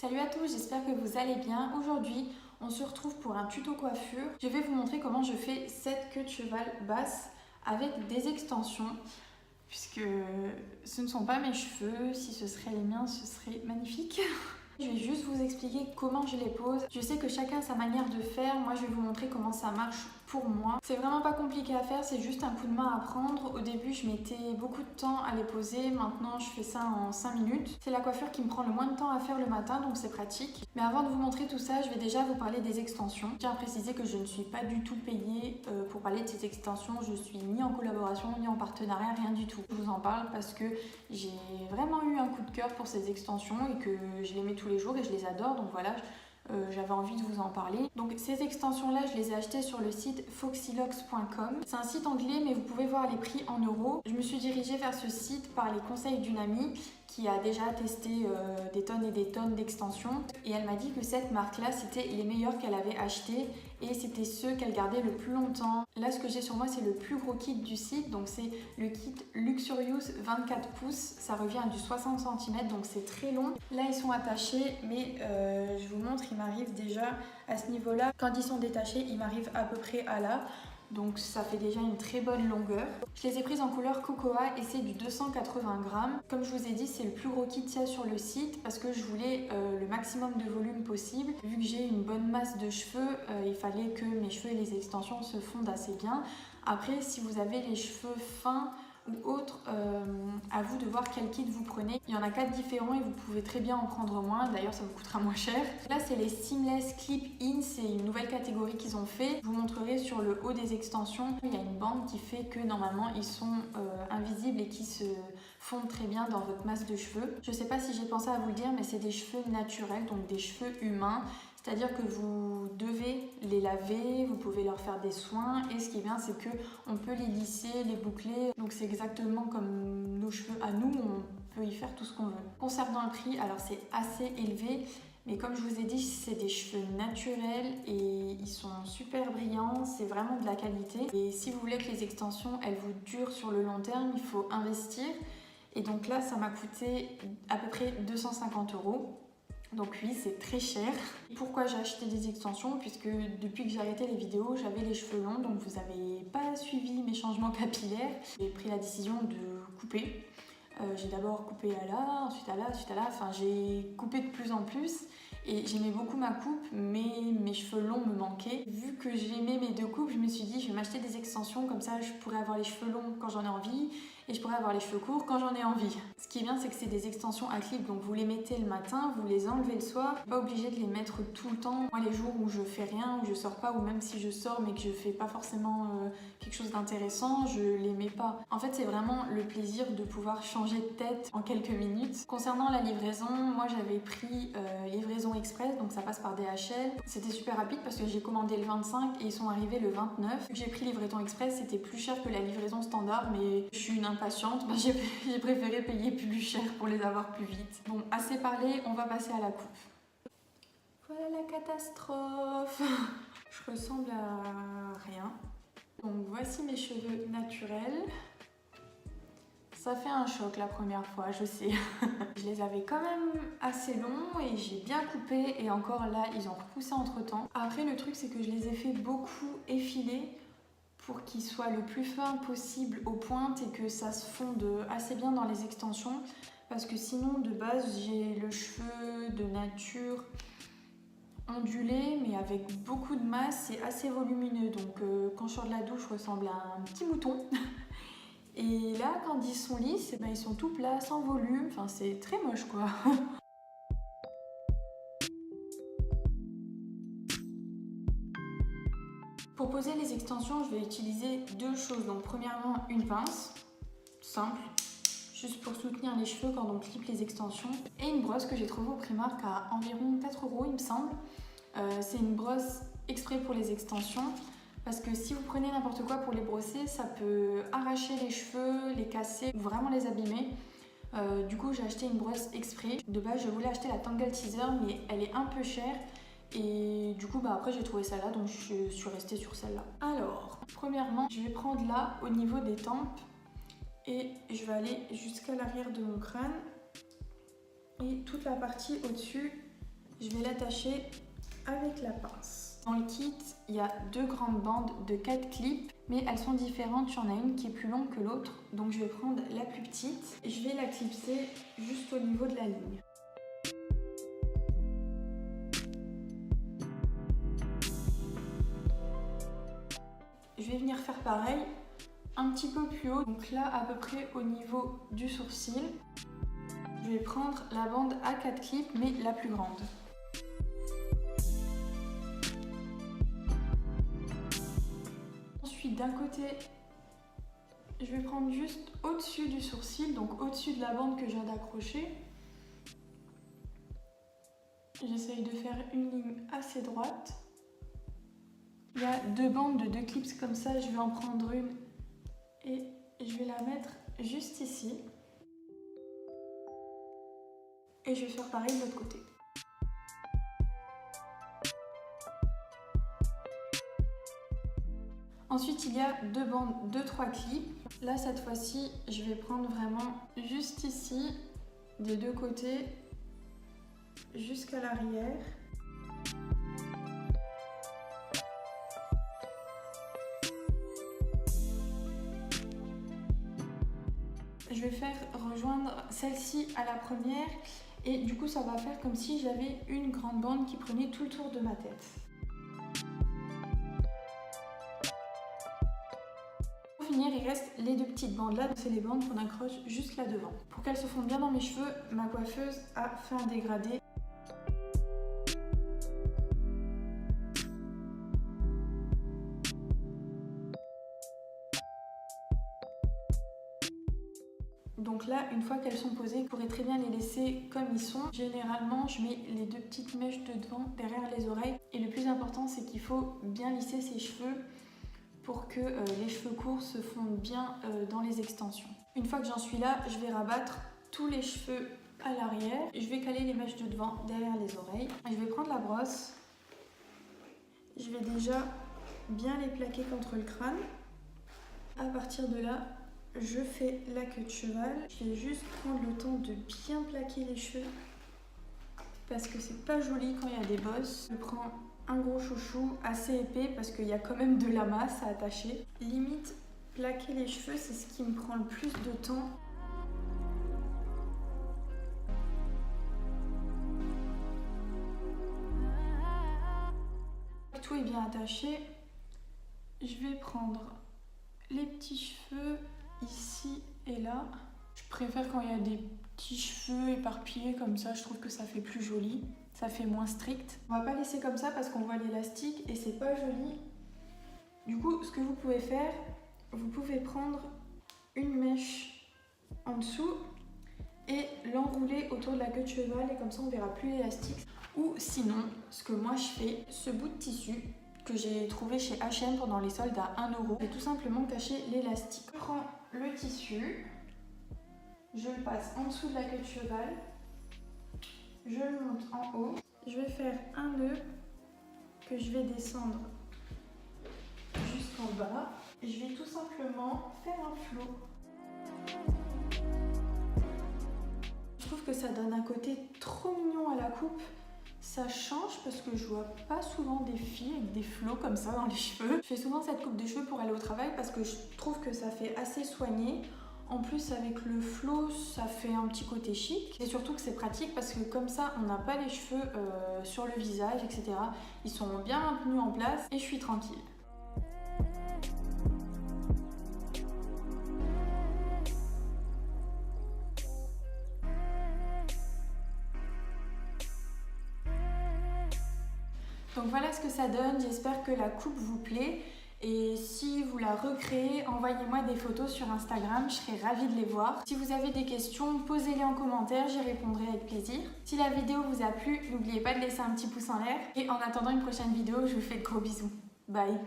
Salut à tous, j'espère que vous allez bien. Aujourd'hui, on se retrouve pour un tuto coiffure. Je vais vous montrer comment je fais cette queue de cheval basse avec des extensions, puisque ce ne sont pas mes cheveux. Si ce seraient les miens, ce serait magnifique. Je vais juste vous expliquer comment je les pose. Je sais que chacun a sa manière de faire. Moi, je vais vous montrer comment ça marche pour moi. C'est vraiment pas compliqué à faire, c'est juste un coup de main à prendre. Au début, je mettais beaucoup de temps à les poser. Maintenant, je fais ça en 5 minutes. C'est la coiffure qui me prend le moins de temps à faire le matin, donc c'est pratique. Mais avant de vous montrer tout ça, je vais déjà vous parler des extensions. Je tiens à préciser que je ne suis pas du tout payée pour parler de ces extensions. Je suis ni en collaboration, ni en partenariat, rien du tout. Je vous en parle parce que j'ai vraiment eu un coup de cœur pour ces extensions et que je les mets tous les jours et je les adore, donc voilà, j'avais envie de vous en parler. Donc ces extensions là, je les ai achetées sur le site foxylocs.com. C'est un site anglais, mais vous pouvez voir les prix en euros. Je me suis dirigée vers ce site par les conseils d'une amie qui a déjà testé des tonnes et des tonnes d'extensions, et elle m'a dit que cette marque là c'était les meilleurs qu'elle avait achetés et c'était ceux qu'elle gardait le plus longtemps. Là, ce que j'ai sur moi, c'est le plus gros kit du site, donc c'est le kit Luxurious 24 pouces, ça revient à du 60 cm, donc c'est très long. Là, ils sont attachés, mais je vous montre, ils m'arrivent déjà à ce niveau-là. Quand ils sont détachés, ils m'arrivent à peu près à là. Donc ça fait déjà une très bonne longueur. Je les ai prises en couleur cocoa et c'est du 280 grammes. Comme je vous ai dit, c'est le plus gros kit qu'il y a sur le site parce que je voulais le maximum de volume possible. Vu que j'ai une bonne masse de cheveux, il fallait que mes cheveux et les extensions se fondent assez bien. Après, si vous avez les cheveux fins ou autres, à vous de voir quel kit vous prenez. Il y en a 4 différents et vous pouvez très bien en prendre moins, d'ailleurs ça vous coûtera moins cher. Là c'est les Seamless Clip In, c'est une nouvelle catégorie qu'ils ont fait. Je vous montrerai sur le haut des extensions, il y a une bande qui fait que normalement ils sont invisibles et qui se fondent très bien dans votre masse de cheveux. Je sais pas si j'ai pensé à vous le dire, mais c'est des cheveux naturels, donc des cheveux humains. C'est-à-dire que vous devez les laver, vous pouvez leur faire des soins et ce qui est bien c'est que on peut les lisser, les boucler. Donc c'est exactement comme nos cheveux à nous, on peut y faire tout ce qu'on veut. Concernant le prix, alors c'est assez élevé, mais comme je vous ai dit, c'est des cheveux naturels et ils sont super brillants, c'est vraiment de la qualité. Et si vous voulez que les extensions elles vous durent sur le long terme, il faut investir. Et donc là ça m'a coûté à peu près 250 €. Donc oui, c'est très cher. Pourquoi j'ai acheté des extensions? Puisque depuis que j'ai arrêté les vidéos, j'avais les cheveux longs, donc vous n'avez pas suivi mes changements capillaires. J'ai pris la décision de couper. J'ai d'abord coupé à là, ensuite à là, ensuite à là. Enfin, j'ai coupé de plus en plus et j'aimais beaucoup ma coupe, mais mes cheveux longs me manquaient. Vu que j'aimais mes deux coupes, je me suis dit je vais m'acheter des extensions, comme ça je pourrais avoir les cheveux longs quand j'en ai envie et je pourrais avoir les cheveux courts quand j'en ai envie. Ce qui est bien, c'est que c'est des extensions à clip, donc vous les mettez le matin, vous les enlevez le soir. Pas obligé de les mettre tout le temps. Moi, les jours où je fais rien, où je sors pas, ou même si je sors mais que je fais pas forcément quelque chose d'intéressant, je les mets pas. En fait, c'est vraiment le plaisir de pouvoir changer de tête en quelques minutes. Concernant la livraison, moi j'avais pris livraison express, donc ça passe par DHL. C'était super rapide parce que j'ai commandé le 25 et ils sont arrivés le 29. Vu que j'ai pris livraison express, c'était plus cher que la livraison standard, mais je suis une impatiente, j'ai préféré payer plus cher pour les avoir plus vite. Bon, assez parlé, on va passer à la coupe. Voilà la catastrophe. Je ressemble à rien. Donc voici mes cheveux naturels. Ça fait un choc la première fois, je sais. Je les avais quand même assez longs et j'ai bien coupé et encore là, ils ont repoussé entre temps. Après, le truc, c'est que je les ai fait beaucoup effiler pour qu'ils soient le plus fin possible aux pointes et que ça se fonde assez bien dans les extensions. Parce que sinon, de base, j'ai le cheveu de nature ondulé, mais avec beaucoup de masse et assez volumineux. Donc quand je sors de la douche, je ressemble à un petit mouton. Et là, quand ils sont lisses, ben, ils sont tout plats, sans volume. Enfin, c'est très moche, quoi. Pour poser les extensions, je vais utiliser deux choses. Donc, premièrement, une pince, simple, juste pour soutenir les cheveux quand on clip les extensions. Et une brosse que j'ai trouvée au Primark à environ 4 €, il me semble. C'est une brosse exprès pour les extensions. Parce que si vous prenez n'importe quoi pour les brosser, ça peut arracher les cheveux, les casser ou vraiment les abîmer. Du coup, j'ai acheté une brosse exprès. De base, je voulais acheter la Tangle Teezer, mais elle est un peu chère. Et du coup, après, j'ai trouvé celle-là, donc je suis restée sur celle-là. Alors, premièrement, je vais prendre là, au niveau des tempes. Et je vais aller jusqu'à l'arrière de mon crâne. Et toute la partie au-dessus Je vais l'attacher avec la pince. Dans le kit, il y a 2 grandes bandes de 4 clips, mais elles sont différentes. Il y en a une qui est plus longue que l'autre, donc je vais prendre la plus petite et je vais la clipser juste au niveau de la ligne. Je vais venir faire pareil, un petit peu plus haut, donc là à peu près au niveau du sourcil. Je vais prendre la bande à 4 clips, mais la plus grande. Ensuite, d'un côté, je vais prendre juste au-dessus du sourcil, donc au-dessus de la bande que je viens d'accrocher. J'essaye de faire une ligne assez droite. Il y a 2 bandes de 2 clips comme ça, je vais en prendre une et je vais la mettre juste ici. Et je vais faire pareil de l'autre côté. Ensuite, il y a 2 bandes de 3 clips. Là, cette fois-ci, je vais prendre vraiment juste ici, des 2 côtés, jusqu'à l'arrière. Je vais faire rejoindre celle-ci à la première et du coup ça va faire comme si j'avais une grande bande qui prenait tout le tour de ma tête. Pour finir, il reste les 2 petites bandes là, c'est les bandes qu'on accroche juste là devant. Pour qu'elles se fondent bien dans mes cheveux, ma coiffeuse a fait un dégradé. Donc là, une fois qu'elles sont posées, vous pourrez très bien les laisser comme ils sont. Généralement, je mets les 2 petites mèches de devant derrière les oreilles. Et le plus important, c'est qu'il faut bien lisser ses cheveux pour que les cheveux courts se fondent bien dans les extensions. Une fois que j'en suis là, je vais rabattre tous les cheveux à l'arrière. Je vais caler les mèches de devant derrière les oreilles. Je vais prendre la brosse. Je vais déjà bien les plaquer contre le crâne. À partir de là, je fais la queue de cheval. Je vais juste prendre le temps de bien plaquer les cheveux parce que c'est pas joli quand il y a des bosses. Je prends un gros chouchou assez épais parce qu'il y a quand même de la masse à attacher. Limite, plaquer les cheveux, c'est ce qui me prend le plus de temps. Tout est bien attaché. Je vais prendre les petits cheveux ici et là. Je préfère quand il y a des petits cheveux éparpillés comme ça, je trouve que ça fait plus joli, ça fait moins strict. On va pas laisser comme ça parce qu'on voit l'élastique et c'est pas joli. Du coup, ce que vous pouvez faire, vous pouvez prendre une mèche en dessous et l'enrouler autour de la queue de cheval et comme ça on verra plus l'élastique. Ou sinon, ce que moi je fais, ce bout de tissu que j'ai trouvé chez H&M pendant les soldes à 1 €, et tout simplement cacher l'élastique. Je prends le tissu, je le passe en dessous de la queue de cheval, je le monte en haut, je vais faire un nœud que je vais descendre jusqu'en bas, et je vais tout simplement faire un flot. Je trouve que ça donne un côté trop mignon à la coupe. Ça change parce que je vois pas souvent des filles avec des flots comme ça dans les cheveux. Je fais souvent cette coupe de cheveux pour aller au travail parce que je trouve que ça fait assez soigné. En plus avec le flot, ça fait un petit côté chic. Et surtout que c'est pratique parce que comme ça, on n'a pas les cheveux sur le visage, etc. Ils sont bien maintenus en place et je suis tranquille. Donc voilà ce que ça donne, j'espère que la coupe vous plaît et si vous la recréez, envoyez-moi des photos sur Instagram, je serai ravie de les voir. Si vous avez des questions, posez-les en commentaire, j'y répondrai avec plaisir. Si la vidéo vous a plu, n'oubliez pas de laisser un petit pouce en l'air et en attendant une prochaine vidéo, je vous fais de gros bisous. Bye!